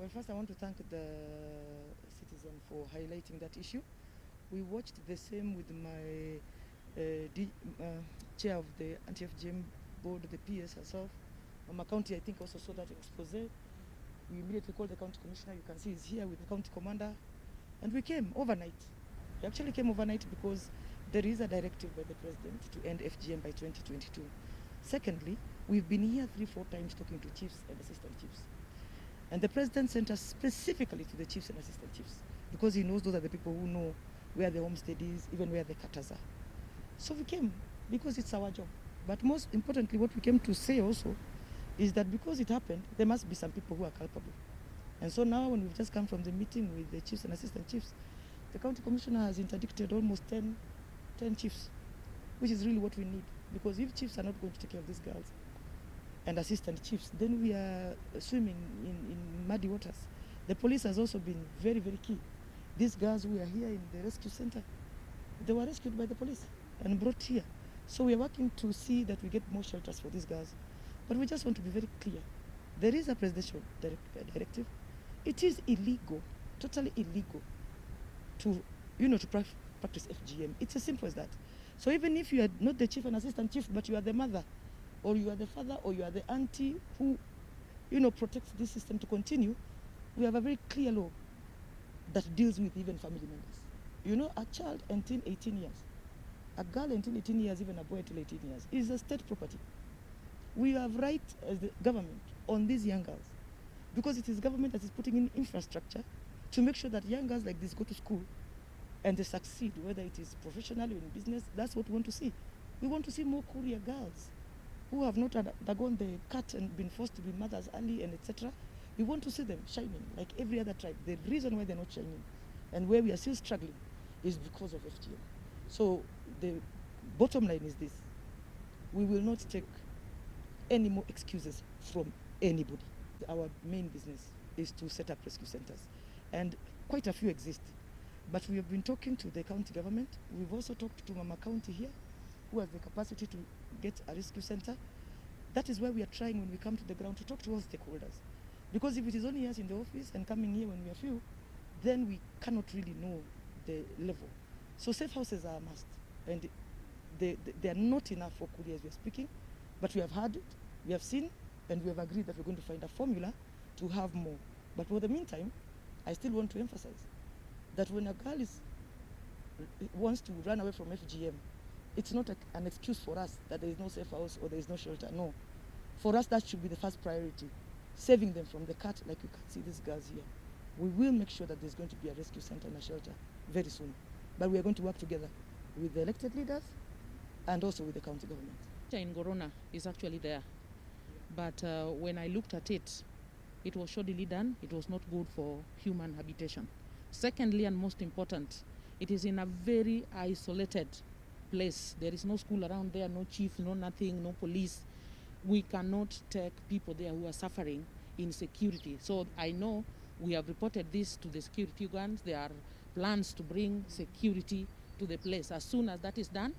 Well, first I want to thank the citizen for highlighting that issue. We watched the same with my chair of the anti-FGM board, the PS herself. Mama County, I think, also saw that expose. We immediately called the county commissioner. You can see he's here with the county commander. And we came overnight. We actually came overnight because there is a directive by the president to end FGM by 2022. Secondly, we've been here 3-4 times talking to chiefs and assistant chiefs. And the president sent us specifically to the chiefs and assistant chiefs because he knows those are the people who know where the homestead is, even where the cutters are. So we came because it's our job. But most importantly, what we came to say also is that because it happened, there must be some people who are culpable. And so now when we've just come from the meeting with the chiefs and assistant chiefs, the county commissioner has interdicted almost 10 chiefs, which is really what we need. Because if chiefs are not going to take care of these girls and assistant chiefs, then we are swimming in muddy waters. The police has also been very, very key. These girls who are here in the rescue center, they were rescued by the police and brought here. So we are working to see that we get more shelters for these girls. But we just want to be very clear. There is a presidential directive. It is illegal, totally illegal, to practice FGM. It's as simple as that. So even if you are not the chief and assistant chief, but you are the mother, or you are the father, or you are the auntie who, protects this system to continue, we have a very clear law that deals with even family members. A child until 18 years, a girl until 18 years, even a boy until 18 years, is a state property. We have right as the government on these young girls because it is government that is putting in infrastructure to make sure that young girls like this go to school and they succeed, whether it is professionally or in business. That's what we want to see. We want to see more Kuria girls who have not undergone the cut and been forced to be mothers early and etc. We want to see them shining like every other tribe. The reason why they're not shining and where we are still struggling is because of FGM. So the bottom line is this. We will not take any more excuses from anybody. Our main business is to set up rescue centers, and quite a few exist. But we have been talking to the county government. We've also talked to Mama County here, who has the capacity to get a rescue center. That is why we are trying when we come to the ground to talk to all stakeholders. Because if it is only us in the office and coming here when we are few, then we cannot really know the level. So safe houses are a must. And they are not enough for Kuria as we are speaking. But we have heard it, we have seen, and we have agreed that we're going to find a formula to have more. But for the meantime, I still want to emphasize that when a girl wants to run away from FGM, it's not an excuse for us that there is no safe house or there is no shelter. No. For us, that should be the first priority, saving them from the cut, like you can see these girls here. We will make sure that there's going to be a rescue center and a shelter very soon. But we are going to work together with the elected leaders and also with the county government. In Gorona is actually there, but when I looked at it, it was shoddily done. It was not good for human habitation. Secondly, and most important, it is in a very isolated place. There is no school around there, no chief, no nothing, no police. We cannot take people there who are suffering in security. So I know we have reported this to the security guards. There are plans to bring security to the place. As soon as that is done,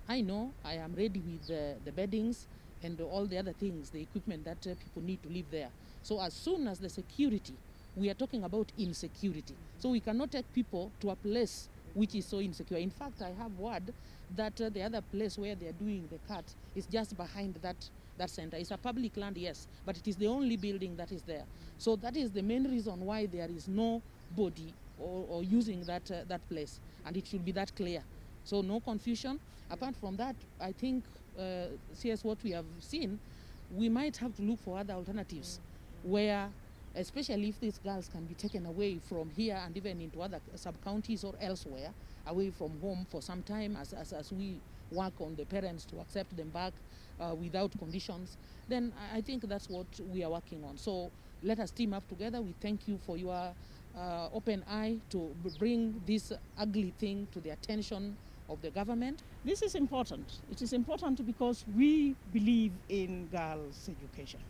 I know I am ready with the beddings and all the other things, the equipment that people need to live there. So as soon as the security, we are talking about insecurity. So we cannot take people to a place which is so insecure. In fact, I have word that the other place where they are doing the cut is just behind that center. It's a public land, yes, but it is the only building that is there. So that is the main reason why there is no body or using that place, and it should be that clear. So no confusion. Apart from that, I think, CS, what we have seen, we might have to look for other alternatives where, especially if these girls can be taken away from here and even into other sub-counties or elsewhere, away from home for some time as we work on the parents to accept them back without conditions, then I think that's what we are working on. So let us team up together. We thank you for your open eye to bring this ugly thing to the attention of the government. This is important. It is important because we believe in girls' education.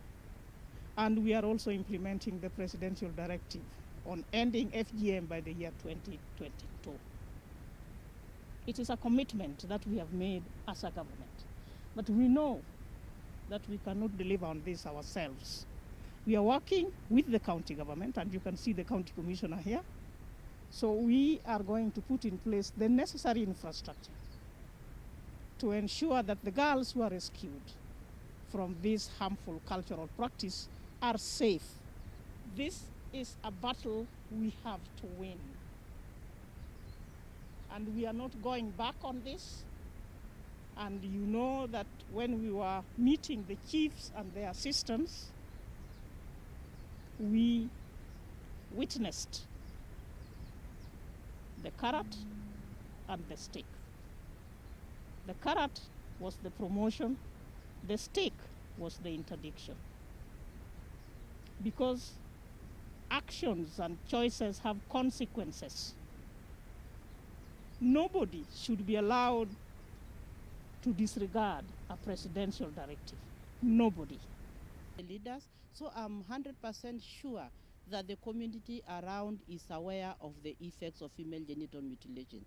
And we are also implementing the presidential directive on ending FGM by the year 2022. It is a commitment that we have made as a government. But we know that we cannot deliver on this ourselves. We are working with the county government, and you can see the county commissioner here. So we are going to put in place the necessary infrastructure to ensure that the girls who are rescued from this harmful cultural practice are safe. This is a battle we have to win. And we are not going back on this. And you know that when we were meeting the chiefs and their assistants, we witnessed the carrot and the stick. The carrot was the promotion, the stick was the interdiction. Because actions and choices have consequences. Nobody should be allowed to disregard a presidential directive. Nobody. The leaders, so I'm 100% sure that the community around is aware of the effects of female genital mutilation.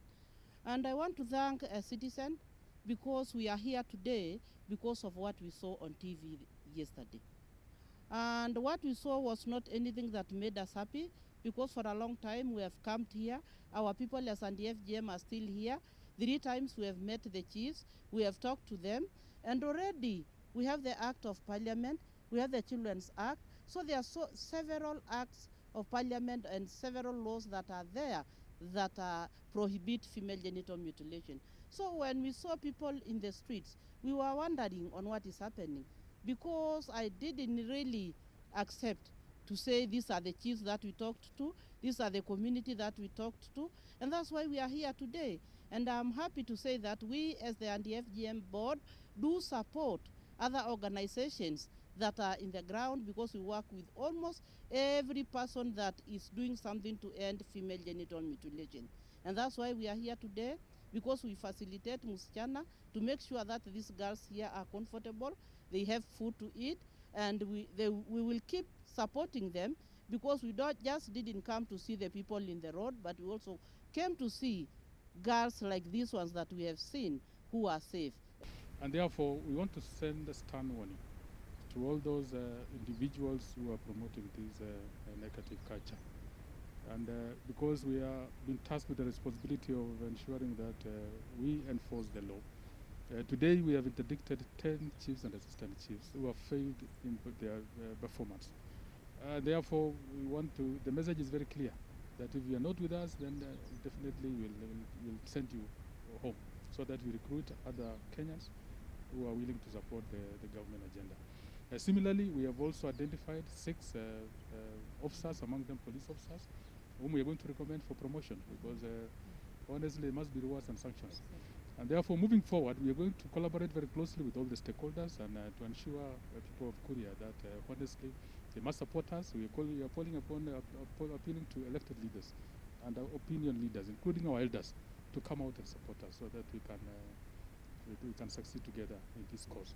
And I want to thank a citizen because we are here today because of what we saw on TV yesterday. And what we saw was not anything that made us happy, because for a long time we have camped here. Our people as the FGM are still here. 3 times we have met the chiefs, we have talked to them, and already we have the Act of Parliament, we have the Children's Act. So there are several acts of Parliament and several laws that are there that prohibit female genital mutilation. So when we saw people in the streets, we were wondering on what is happening, because I didn't really accept to say these are the chiefs that we talked to, these are the community that we talked to, and that's why we are here today. And I'm happy to say that we as the anti-FGM board do support other organizations that are in the ground, because we work with almost every person that is doing something to end female genital mutilation. And that's why we are here today, because we facilitate Musichana to make sure that these girls here are comfortable, they have food to eat, and we will keep supporting them, because we didn't come to see the people in the road, but we also came to see girls like these ones that we have seen who are safe. And therefore, we want to send a stern warning to all those individuals who are promoting this negative culture. And because we are being tasked with the responsibility of ensuring that we enforce the law. Today we have interdicted 10 chiefs and assistant chiefs who have failed in their performance. Therefore, the message is very clear, that if you are not with us, then definitely we'll send you home, so that we recruit other Kenyans who are willing to support the government agenda. Similarly, we have also identified 6 officers, among them police officers, whom we are going to recommend for promotion, because honestly there must be rewards and sanctions. And therefore, moving forward, we are going to collaborate very closely with all the stakeholders and to ensure people of Kuria that honestly they must support us. We are appealing to elected leaders and our opinion leaders, including our elders, to come out and support us, so that we can succeed together in this cause.